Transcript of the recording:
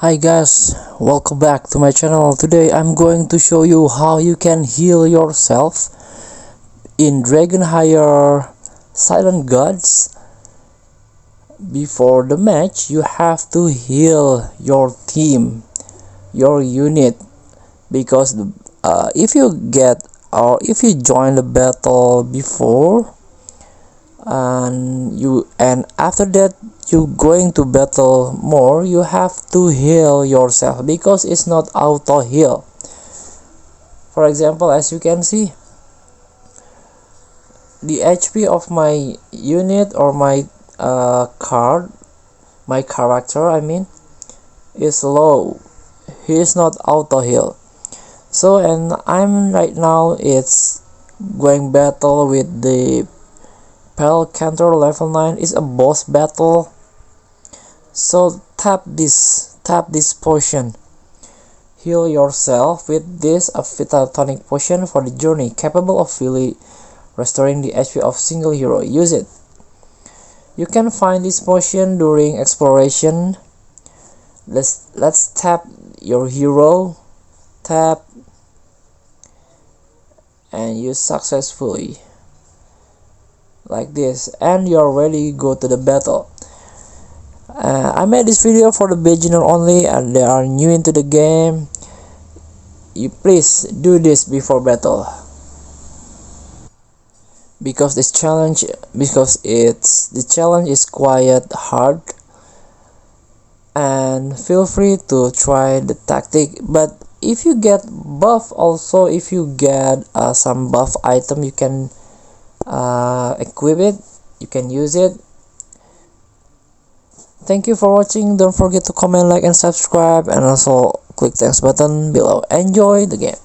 Hi guys, welcome back to my channel. Today I'm going to show you how you can heal yourself in Dragonheir Silent Gods. Before the match, you have to heal your team, your unit, because if you join the battle before and after that you going to battle more, you have to heal yourself because it's not auto heal. For example, as you can see, the HP of my unit or my character is low. He is not auto heal. So, and I'm right now it's going battle with the Pale Cantor level 9. Is a boss battle. So tap this potion. Heal yourself with this, a vital tonic potion for the journey, capable of fully restoring the HP of single hero. Use it. You can find this potion during exploration. Let's tap your hero. Tap and use successfully. Like this, and you're ready to go to the battle. I made this video for the beginner only, and they are new into the game. You please do this before battle, because the challenge is quite hard, and feel free to try the tactic. But if you get buff, also if you get some buff item, you can equip it, you can use it. Thank you for watching. Don't forget to comment, like, and subscribe, and also click thanks button below. Enjoy the game.